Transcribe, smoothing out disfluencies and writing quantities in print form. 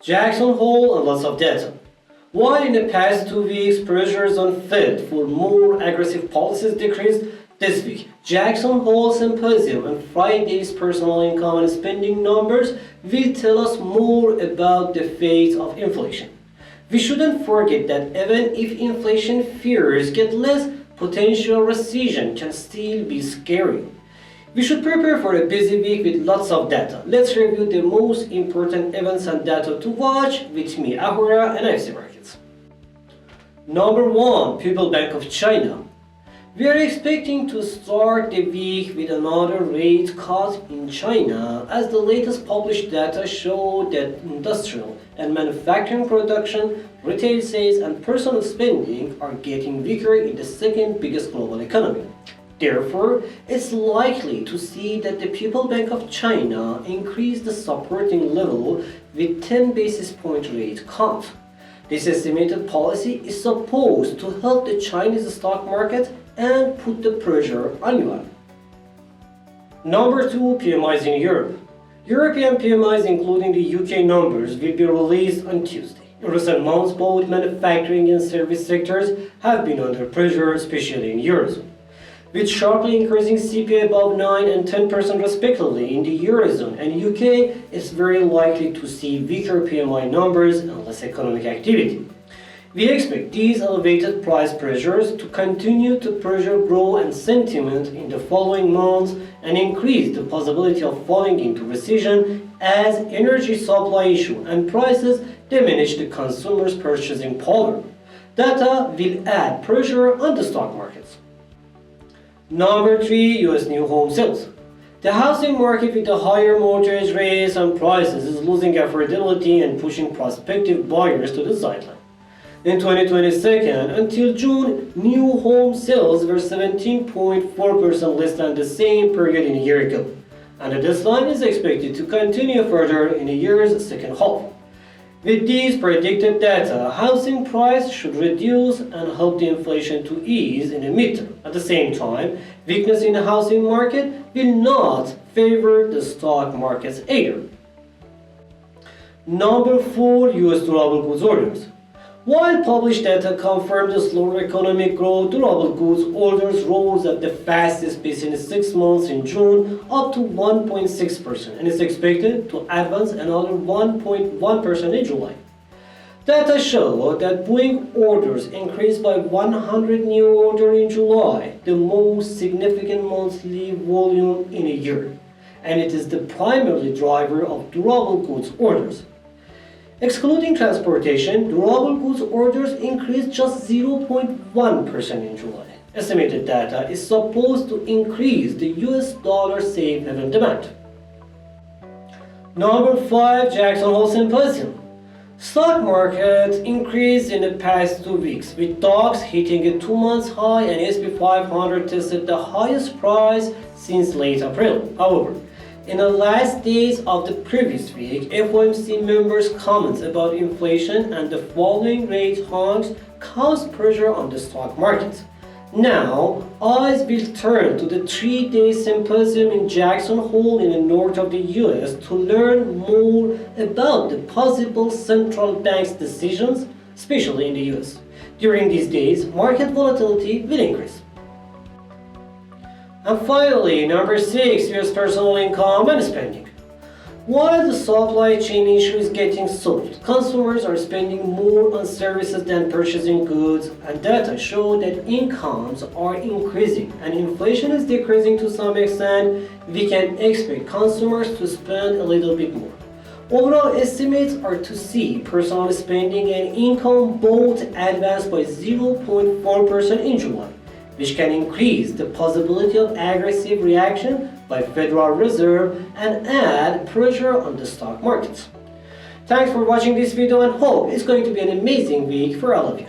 Jackson Hole and lots of data. While in the past 2 weeks pressures on Fed for more aggressive policies decreased, this week Jackson Hole Symposium and Friday's personal income and spending numbers will tell us more about the fate of inflation. We shouldn't forget that even if inflation fears get less, potential recession can still be scary. We should prepare for a busy week with lots of data. Let's review the most important events and data to watch with me, Ahura, and IFC Markets. Number 1. People's Bank of China. We are expecting to start the week with another rate cut in China, as the latest published data show that industrial and manufacturing production, retail sales, and personal spending are getting weaker in the second biggest global economy. Therefore, it's likely to see that the People's Bank of China increase the supporting level with 10 basis point rate cut. This estimated policy is supposed to help the Chinese stock market and put the pressure on yuan. Number 2. PMIs in Europe. European PMIs, including the UK numbers, will be released on Tuesday. In recent months, both manufacturing and service sectors have been under pressure, especially in Eurozone. With sharply increasing CPI above 9 and 10% respectively in the Eurozone and UK, it's very likely to see weaker PMI numbers and less economic activity. We expect these elevated price pressures to continue to pressure growth and sentiment in the following months and increase the possibility of falling into recession as energy supply issue and prices diminish the consumer's purchasing power. Data will add pressure on the stock markets. Number 3. U.S. new home sales. The housing market with the higher mortgage rates and prices is losing affordability and pushing prospective buyers to the sideline. In 2022, until June, new home sales were 17.4% less than the same period in a year ago, and this line is expected to continue further in the year's second half. With these predicted data, housing price should reduce and help the inflation to ease in the midterm. At the same time, weakness in the housing market will not favor the stock markets either. Number 4. U.S. durable goods orders. While published data confirmed the slower economic growth, durable goods orders rose at the fastest pace in 6 months in June, up to 1.6%, and is expected to advance another 1.1% in July. Data show that Boeing orders increased by 100 new orders in July, the most significant monthly volume in a year, and it is the primary driver of durable goods orders. Excluding transportation, durable goods orders increased just 0.1% in July. Estimated data is supposed to increase the US dollar safe haven demand. Number 5. Jackson Hole Symposium. Stock market increased in the past 2 weeks, with stocks hitting a 2-month high and S&P 500 tested the highest price since late April. However, in the last days of the previous week, FOMC members' comments about inflation and the following rate hikes caused pressure on the stock market. Now, eyes will turn to the 3-day symposium in Jackson Hole in the north of the US to learn more about the possible central bank's decisions, especially in the US. During these days, market volatility will increase. And finally, number 6, US personal income and spending. While the supply chain issue is getting solved, consumers are spending more on services than purchasing goods, and data show that incomes are increasing and inflation is decreasing to some extent. We can expect consumers to spend a little bit more. Overall estimates are to see personal spending and income both advance by 0.4% in July, which can increase the possibility of aggressive reaction by Federal Reserve and add pressure on the stock markets. Thanks for watching this video and hope it's going to be an amazing week for all of you.